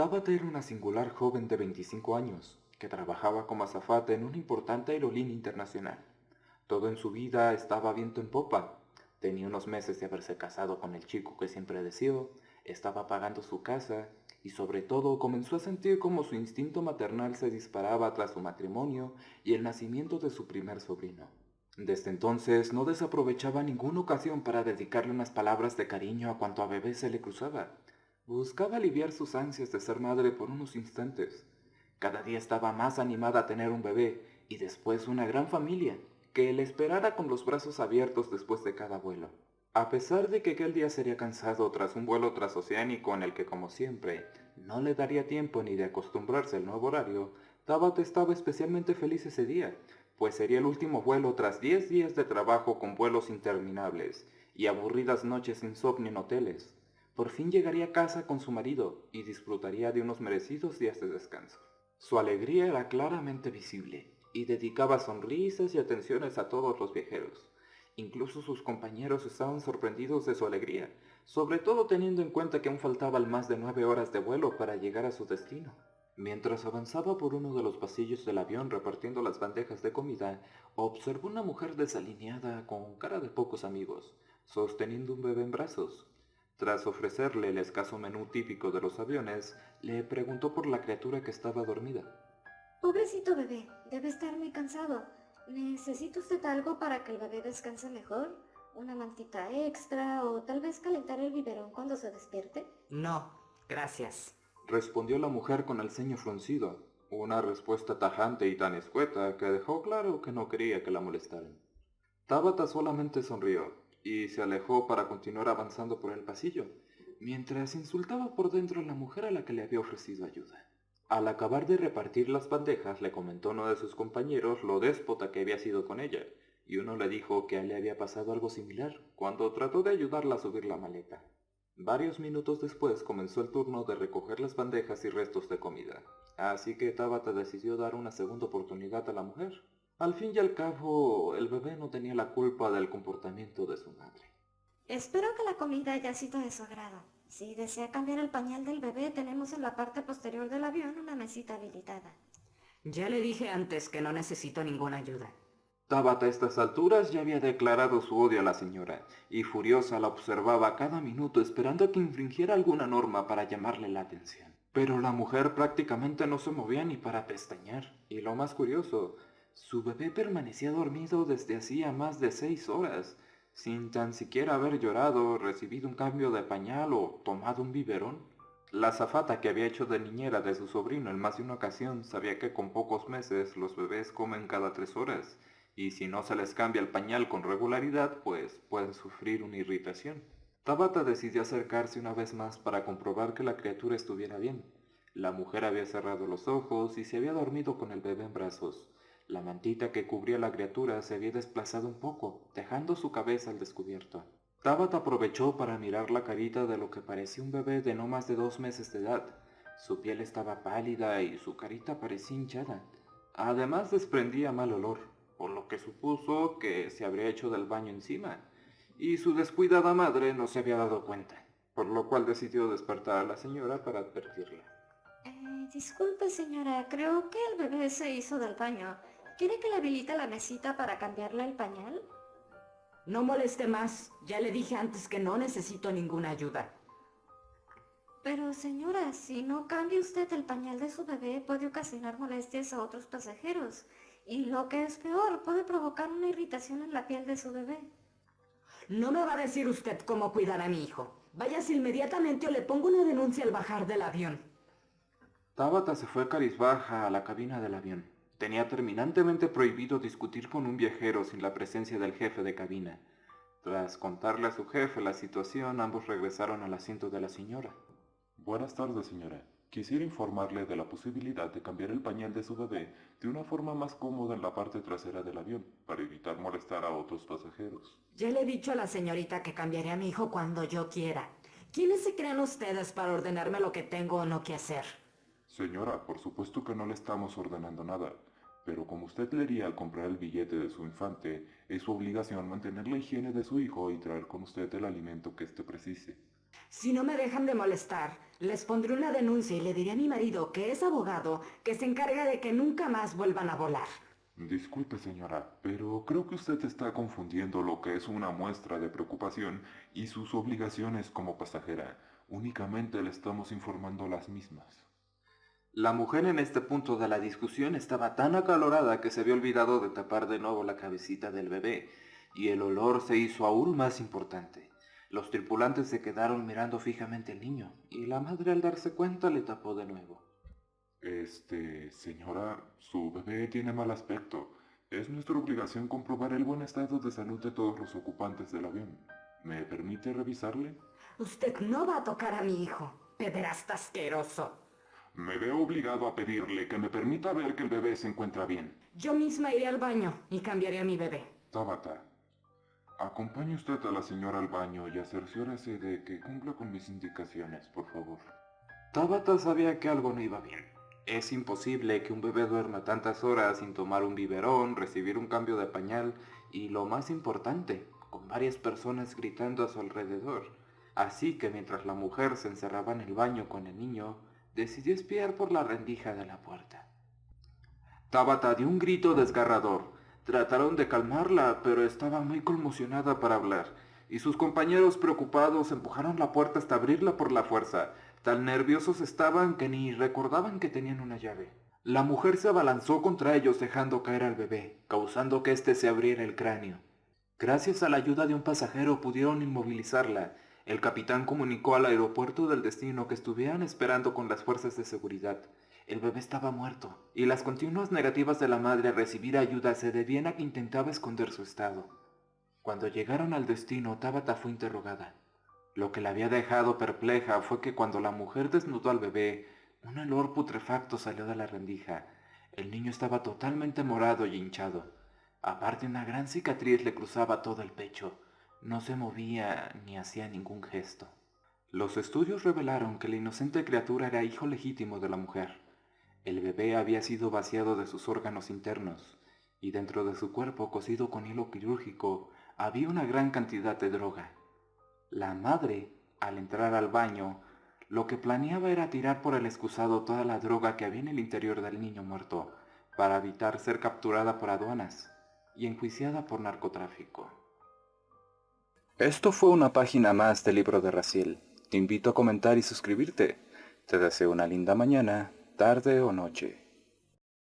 Tabata era una singular joven de 25 años, que trabajaba como azafata en una importante aerolínea internacional. Todo en su vida estaba viento en popa. Tenía unos meses de haberse casado con el chico que siempre deseó, estaba pagando su casa y sobre todo comenzó a sentir como su instinto maternal se disparaba tras su matrimonio y el nacimiento de su primer sobrino. Desde entonces no desaprovechaba ninguna ocasión para dedicarle unas palabras de cariño a cuanto a bebé se le cruzaba. Buscaba aliviar sus ansias de ser madre por unos instantes. Cada día estaba más animada a tener un bebé y después una gran familia, que le esperara con los brazos abiertos después de cada vuelo. A pesar de que aquel día sería cansado tras un vuelo transoceánico en el que, como siempre, no le daría tiempo ni de acostumbrarse al nuevo horario, Tabata estaba especialmente feliz ese día, pues sería el último vuelo tras 10 días de trabajo con vuelos interminables y aburridas noches insomnio en hoteles. Por fin llegaría a casa con su marido y disfrutaría de unos merecidos días de descanso. Su alegría era claramente visible y dedicaba sonrisas y atenciones a todos los viajeros. Incluso sus compañeros estaban sorprendidos de su alegría, sobre todo teniendo en cuenta que aún faltaban más de 9 horas de vuelo para llegar a su destino. Mientras avanzaba por uno de los pasillos del avión repartiendo las bandejas de comida, observó una mujer desalineada con cara de pocos amigos, sosteniendo un bebé en brazos. Tras ofrecerle el escaso menú típico de los aviones, le preguntó por la criatura que estaba dormida. Pobrecito bebé, debe estar muy cansado. ¿Necesita usted algo para que el bebé descanse mejor? ¿Una mantita extra o tal vez calentar el biberón cuando se despierte? No, gracias. Respondió la mujer con el ceño fruncido, una respuesta tajante y tan escueta que dejó claro que no quería que la molestaran. Tabata solamente sonrió y se alejó para continuar avanzando por el pasillo, mientras insultaba por dentro a la mujer a la que le había ofrecido ayuda. Al acabar de repartir las bandejas, le comentó uno de sus compañeros lo déspota que había sido con ella, y uno le dijo que a él le había pasado algo similar cuando trató de ayudarla a subir la maleta. Varios minutos después comenzó el turno de recoger las bandejas y restos de comida, así que Tabata decidió dar una segunda oportunidad a la mujer. Al fin y al cabo, el bebé no tenía la culpa del comportamiento de su madre. Espero que la comida haya sido de su agrado. Si desea cambiar el pañal del bebé, tenemos en la parte posterior del avión una mesita habilitada. Ya le dije antes que no necesito ninguna ayuda. Tabata a estas alturas ya había declarado su odio a la señora, y furiosa la observaba cada minuto esperando a que infringiera alguna norma para llamarle la atención. Pero la mujer prácticamente no se movía ni para pestañear, y lo más curioso, su bebé permanecía dormido desde hacía más de 6 horas, sin tan siquiera haber llorado, recibido un cambio de pañal o tomado un biberón. La azafata que había hecho de niñera de su sobrino en más de una ocasión sabía que con pocos meses los bebés comen cada 3 horas, y si no se les cambia el pañal con regularidad, pues pueden sufrir una irritación. Tabata decidió acercarse una vez más para comprobar que la criatura estuviera bien. La mujer había cerrado los ojos y se había dormido con el bebé en brazos. La mantita que cubría a la criatura se había desplazado un poco, dejando su cabeza al descubierto. Tabata aprovechó para mirar la carita de lo que parecía un bebé de no más de 2 meses de edad. Su piel estaba pálida y su carita parecía hinchada. Además desprendía mal olor, por lo que supuso que se habría hecho del baño encima, y su descuidada madre no se había dado cuenta, por lo cual decidió despertar a la señora para advertirla. Disculpe señora, creo que el bebé se hizo del baño. ¿Quiere que le habilite la mesita para cambiarle el pañal? No moleste más. Ya le dije antes que no necesito ninguna ayuda. Pero señora, si no cambia usted el pañal de su bebé puede ocasionar molestias a otros pasajeros. Y lo que es peor, puede provocar una irritación en la piel de su bebé. No me va a decir usted cómo cuidar a mi hijo. Váyase inmediatamente o le pongo una denuncia al bajar del avión. Tabata se fue cabizbaja a la cabina del avión. Tenía terminantemente prohibido discutir con un viajero sin la presencia del jefe de cabina. Tras contarle a su jefe la situación, ambos regresaron al asiento de la señora. Buenas tardes, señora. Quisiera informarle de la posibilidad de cambiar el pañal de su bebé de una forma más cómoda en la parte trasera del avión, para evitar molestar a otros pasajeros. Ya le he dicho a la señorita que cambiaré a mi hijo cuando yo quiera. ¿Quiénes se creen ustedes para ordenarme lo que tengo o no que hacer? Señora, por supuesto que no le estamos ordenando nada, pero como usted leería al comprar el billete de su infante, es su obligación mantener la higiene de su hijo y traer con usted el alimento que éste precise. Si no me dejan de molestar, les pondré una denuncia y le diré a mi marido, que es abogado, que se encarga de que nunca más vuelvan a volar. Disculpe, señora, pero creo que usted está confundiendo lo que es una muestra de preocupación y sus obligaciones como pasajera. Únicamente le estamos informando las mismas. La mujer en este punto de la discusión estaba tan acalorada que se había olvidado de tapar de nuevo la cabecita del bebé, y el olor se hizo aún más importante. Los tripulantes se quedaron mirando fijamente al niño, y la madre al darse cuenta le tapó de nuevo. Señora, su bebé tiene mal aspecto. Es nuestra obligación comprobar el buen estado de salud de todos los ocupantes del avión. ¿Me permite revisarle? Usted no va a tocar a mi hijo, pederasta asqueroso. Me veo obligado a pedirle que me permita ver que el bebé se encuentra bien. Yo misma iré al baño y cambiaré a mi bebé. Tabata, acompañe usted a la señora al baño y cerciórese de que cumpla con mis indicaciones, por favor. Tabata sabía que algo no iba bien. Es imposible que un bebé duerma tantas horas sin tomar un biberón, recibir un cambio de pañal y, lo más importante, con varias personas gritando a su alrededor. Así que mientras la mujer se encerraba en el baño con el niño, decidió espiar por la rendija de la puerta. Tabata dio un grito desgarrador. Trataron de calmarla, pero estaba muy conmocionada para hablar, y sus compañeros preocupados empujaron la puerta hasta abrirla por la fuerza. Tan nerviosos estaban que ni recordaban que tenían una llave. La mujer se abalanzó contra ellos dejando caer al bebé, causando que éste se abriera el cráneo. Gracias a la ayuda de un pasajero pudieron inmovilizarla. El capitán comunicó al aeropuerto del destino que estuvieran esperando con las fuerzas de seguridad. El bebé estaba muerto, y las continuas negativas de la madre a recibir ayuda se debían a que intentaba esconder su estado. Cuando llegaron al destino, Tabata fue interrogada. Lo que la había dejado perpleja fue que cuando la mujer desnudó al bebé, un olor putrefacto salió de la rendija. El niño estaba totalmente morado y hinchado. Aparte, una gran cicatriz le cruzaba todo el pecho. No se movía ni hacía ningún gesto. Los estudios revelaron que la inocente criatura era hijo legítimo de la mujer. El bebé había sido vaciado de sus órganos internos, y dentro de su cuerpo, cosido con hilo quirúrgico, había una gran cantidad de droga. La madre, al entrar al baño, lo que planeaba era tirar por el excusado toda la droga que había en el interior del niño muerto, para evitar ser capturada por aduanas y enjuiciada por narcotráfico. Esto fue una página más del libro de Raziel. Te invito a comentar y suscribirte. Te deseo una linda mañana, tarde o noche.